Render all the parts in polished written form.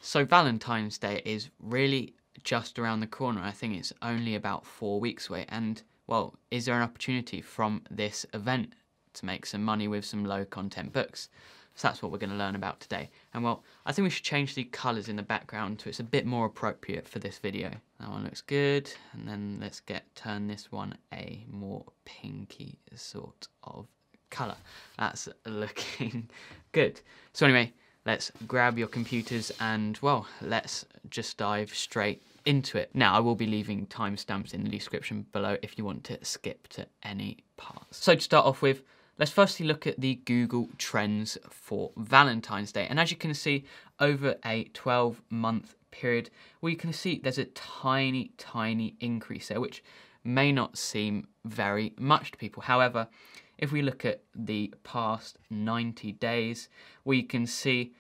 So Valentine's Day is really just around the corner. I think it's only about 4 weeks away. And, well, is there an opportunity from this event to make some money with some low content books? So that's what we're going to learn about today. And, well, I think we should change the colours in the background so it's a bit more appropriate for this video. That one looks good. And then let's turn this one a more pinky sort of colour. That's looking good. So anyway, let's grab your computers and, well, let's just dive straight into it. Now, I will be leaving timestamps in the description below if you want to skip to any parts. So to start off with, let's firstly look at the Google Trends for Valentine's Day. And as you can see, over a 12-month period, well, you can see there's a tiny, tiny increase there, which may not seem very much to people. However, if we look at the past 90 days, we can see,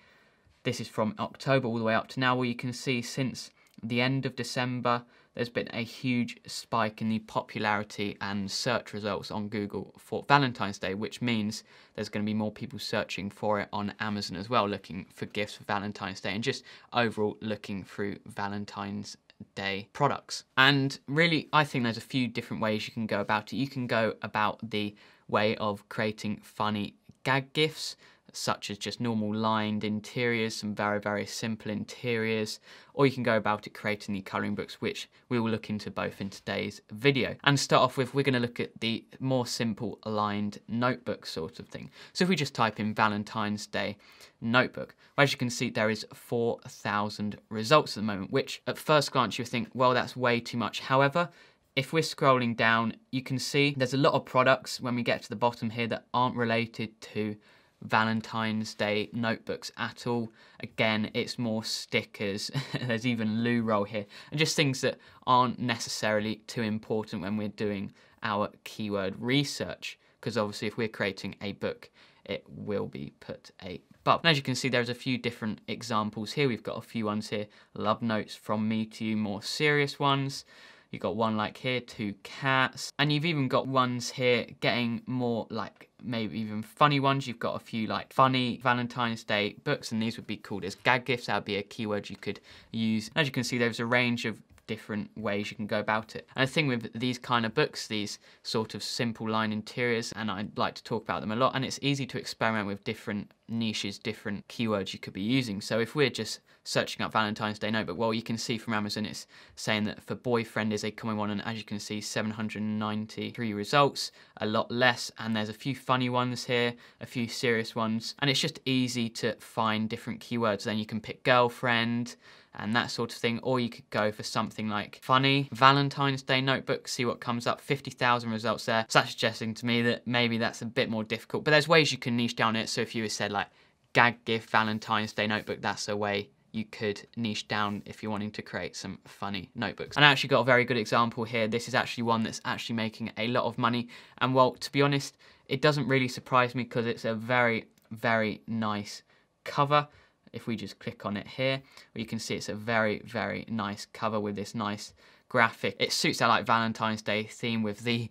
this is from October all the way up to now, where you can see since the end of December, there's been a huge spike in the popularity and search results on Google for Valentine's Day, which means there's going to be more people searching for it on Amazon as well, looking for gifts for Valentine's Day and just overall looking through Valentine's Day products. And really, I think there's a few different ways you can go about it. You can go about the way of creating funny gag gifts, such as just normal lined interiors, some very, very simple interiors, or you can go about it creating the colouring books, which we will look into both in today's video. And to start off with, we're going to look at the more simple lined notebook sort of thing. So if we just type in Valentine's Day notebook, well, as you can see, there is 4,000 results at the moment, which at first glance you think, well, that's way too much. However, if we're scrolling down, you can see there's a lot of products when we get to the bottom here that aren't related to Valentine's Day notebooks at all. Again, it's more stickers. There's even loo roll here, and just things that aren't necessarily too important when we're doing our keyword research, because obviously if we're creating a book, it will be put above. And as you can see, there's a few different examples here. We've got a few ones here, love notes from me to you, more serious ones. You've got one like here, 2 cats, and you've even got ones here getting more like maybe even funny ones. You've got a few like funny Valentine's Day books, and these would be called as gag gifts. That would be a keyword you could use. As you can see, there's a range of different ways you can go about it. And the thing with these kind of books, these sort of simple line interiors, and I like to talk about them a lot, and it's easy to experiment with different niches, different keywords you could be using. So if we're just searching up Valentine's Day notebook, well, you can see from Amazon it's saying that for boyfriend is a common one, and as you can see, 793 results, a lot less, and there's a few funny ones here, a few serious ones, and it's just easy to find different keywords. Then you can pick girlfriend and that sort of thing, or you could go for something like funny Valentine's Day notebook, see what comes up. 50,000 results there. So that's suggesting to me that maybe that's a bit more difficult, but there's ways you can niche down it. So if you said like gag gift Valentine's Day notebook, that's a way you could niche down if you're wanting to create some funny notebooks. And I actually got a very good example here. This is actually one that's actually making a lot of money, and, well, to be honest, it doesn't really surprise me because it's a very, very nice cover. If we just click on it here, you can see it's a very, very nice cover with this nice graphic. It suits that like Valentine's Day theme with the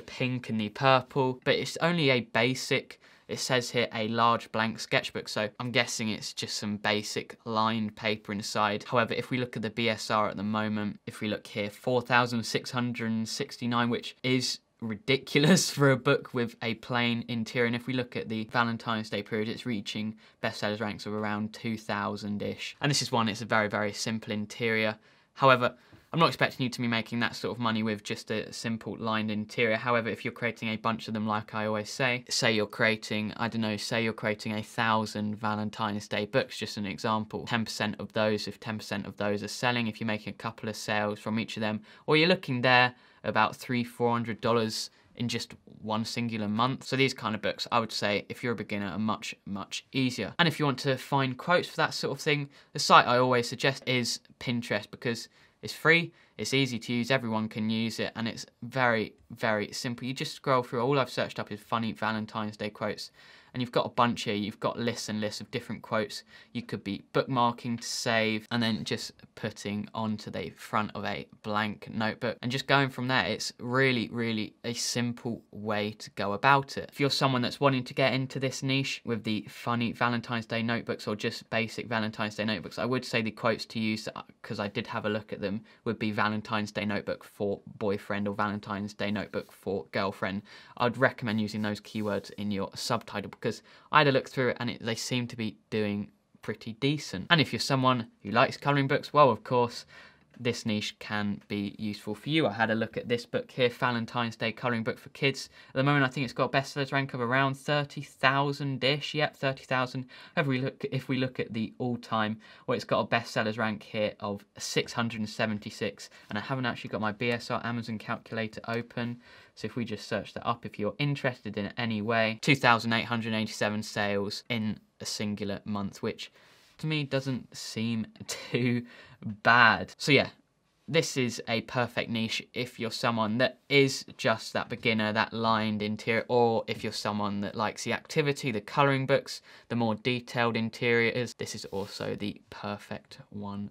pink and the purple, but it's only a basic, it says here a large blank sketchbook, so I'm guessing it's just some basic lined paper inside. However, if we look at the BSR at the moment, if we look here, 4,669, which is ridiculous for a book with a plain interior. And if we look at the Valentine's Day period, it's reaching bestsellers ranks of around 2,000-ish. And this is one, it's a very, very simple interior. However, I'm not expecting you to be making that sort of money with just a simple lined interior. However, if you're creating a bunch of them, like I always say you're creating, I don't know, say you're creating 1,000 Valentine's Day books, just an example, 10% of those, if 10% of those are selling, if you're making a couple of sales from each of them, or you're looking there about $300-400 in just one singular month. So these kind of books, I would say, if you're a beginner, are much, much easier. And if you want to find quotes for that sort of thing, the site I always suggest is Pinterest, because it's free, it's easy to use, everyone can use it, and it's very, very simple. You just scroll through, all I've searched up is funny Valentine's Day quotes, and you've got a bunch here. You've got lists and lists of different quotes you could be bookmarking to save, and then just putting onto the front of a blank notebook and just going from there. It's really a simple way to go about it. If you're someone that's wanting to get into this niche with the funny Valentine's Day notebooks or just basic Valentine's Day notebooks, I would say the quotes to use, because I did have a look at them, would be Valentine's Day notebook for boyfriend or Valentine's Day notebook for girlfriend. I'd recommend using those keywords in your subtitle, because I had a look through it and they seem to be doing pretty decent. And if you're someone who likes colouring books, well, of course, this niche can be useful for you. I had a look at this book here, Valentine's Day colouring book for kids. At the moment, I think it's got a bestsellers rank of around 30,000-ish. Yep, 30,000. If we look at the all-time, well, it's got a bestsellers rank here of 676. And I haven't actually got my BSR Amazon calculator open. So if we just search that up, if you're interested in it anyway, 2,887 sales in a singular month, which to me doesn't seem too bad. So yeah, this is a perfect niche if you're someone that is just that beginner, that lined interior, or if you're someone that likes the activity, the colouring books, the more detailed interiors. This is also the perfect one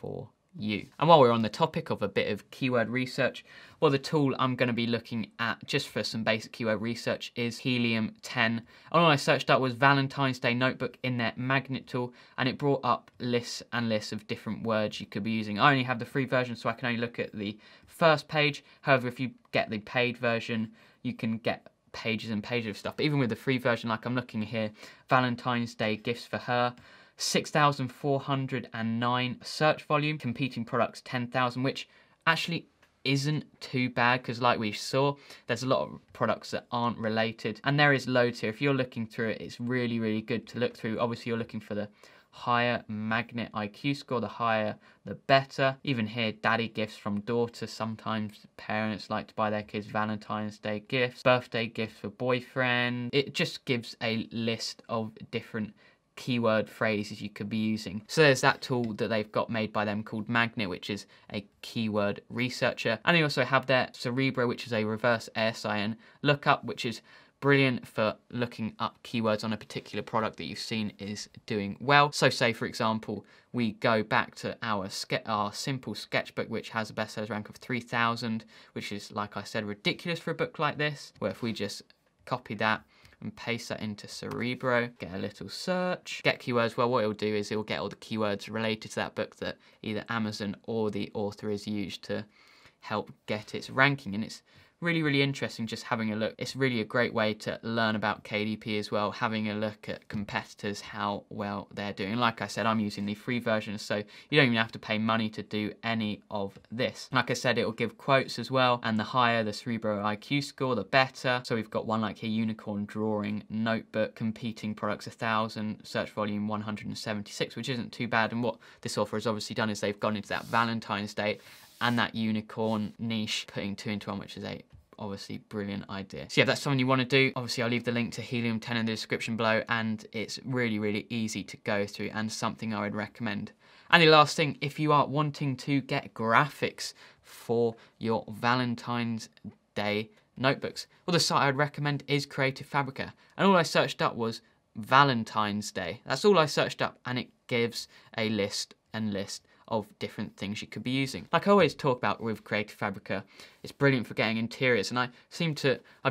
for you. And while we're on the topic of a bit of keyword research, well, the tool I'm going to be looking at just for some basic keyword research is Helium 10. And all I searched up was Valentine's Day notebook in their magnet tool, and it brought up lists and lists of different words you could be using. I only have the free version, so I can only look at the first page. However, if you get the paid version, you can get pages and pages of stuff. But even with the free version, like I'm looking here, Valentine's Day gifts for her, 6,409 search volume, competing products 10,000, which actually isn't too bad, because like we saw, there's a lot of products that aren't related, and there is loads here. If you're looking through it, it's really good to look through. Obviously, you're looking for the higher magnet IQ score, the higher the better. Even here, daddy gifts from daughter. Sometimes parents like to buy their kids Valentine's Day gifts, birthday gifts for boyfriend. It just gives a list of different keyword phrases you could be using. So there's that tool that they've got made by them called Magnet, which is a keyword researcher. And they also have their Cerebro, which is a reverse ASIN lookup, which is brilliant for looking up keywords on a particular product that you've seen is doing well. So say, for example, we go back to our simple sketchbook, which has a bestsellers rank of 3,000, which is, like I said, ridiculous for a book like this, where if we just copy that and paste that into Cerebro, get a little search, get keywords. Well, what it'll do is it'll get all the keywords related to that book that either Amazon or the author has used to help get its ranking. And it's really interesting just having a look. It's really a great way to learn about KDP as well, having a look at competitors, how well they're doing. Like I said, I'm using the free version, so you don't even have to pay money to do any of this. Like I said, it'll give quotes as well, and the higher the Cerebro IQ score, the better. So we've got one like here, unicorn drawing notebook, competing products 1,000, search volume 176, which isn't too bad. And what this author has obviously done is they've gone into that Valentine's Day and that unicorn niche, putting two into one, which is a obviously brilliant idea. So yeah, if that's something you want to do, obviously I'll leave the link to Helium 10 in the description below, and it's really easy to go through and something I would recommend. And the last thing, if you are wanting to get graphics for your Valentine's Day notebooks, well, the site I'd recommend is Creative Fabrica. And all I searched up was Valentine's Day. That's all I searched up, and it gives a list of different things you could be using. Like I always talk about with Creative Fabrica, it's brilliant for getting interiors, and I've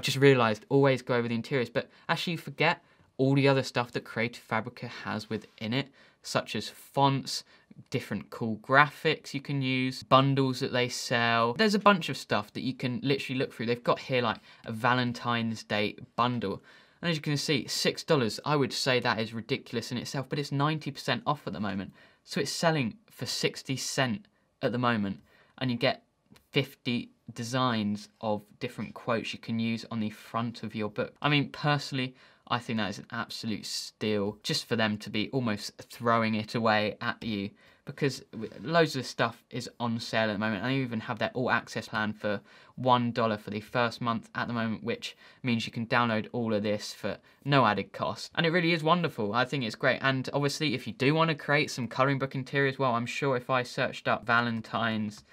just realised, always go over the interiors, but actually forget all the other stuff that Creative Fabrica has within it, such as fonts, different cool graphics you can use, bundles that they sell. There's a bunch of stuff that you can literally look through. They've got here like a Valentine's Day bundle, and as you can see, $6. I would say that is ridiculous in itself, but it's 90% off at the moment. So it's selling for 60 cents at the moment, and you get 50 designs of different quotes you can use on the front of your book. I mean, personally, I think that is an absolute steal, just for them to be almost throwing it away at you, because loads of stuff is on sale at the moment. I even have their all access plan for $1 for the first month at the moment, which means you can download all of this for no added cost. And it really is wonderful. I think it's great. And obviously, if you do want to create some colouring book interiors, well, I'm sure if I searched up Valentine's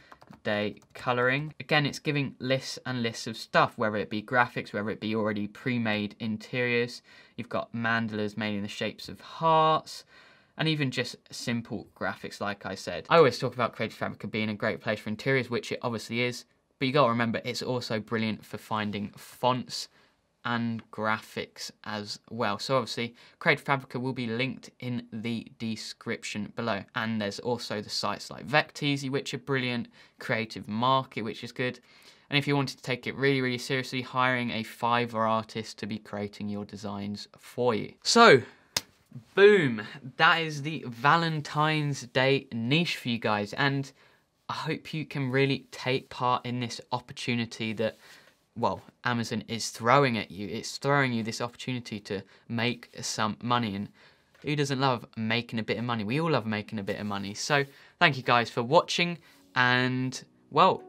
Day colouring. Again, it's giving lists and lists of stuff, whether it be graphics, whether it be already pre-made interiors. You've got mandalas made in the shapes of hearts, and even just simple graphics, like I said. I always talk about Creative Fabrica being a great place for interiors, which it obviously is, but you gotta remember it's also brilliant for finding fonts and graphics as well. So obviously Creative Fabrica will be linked in the description below, and there's also the sites like Vecteezy, which are brilliant, Creative Market, which is good, and if you wanted to take it really seriously, hiring a Fiverr artist to be creating your designs for you. So boom, that is the Valentine's Day niche for you guys, and I hope you can really take part in this opportunity that, well, Amazon is throwing at you. It's throwing you this opportunity to make some money, and who doesn't love making a bit of money? We all love making a bit of money. So thank you guys for watching, and well,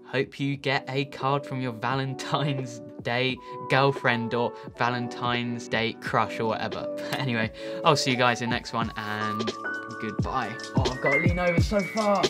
hope you get a card from your Valentine's Day girlfriend or Valentine's Day crush or whatever. But anyway, I'll see you guys in the next one, and goodbye. Oh, I've got to lean over so far.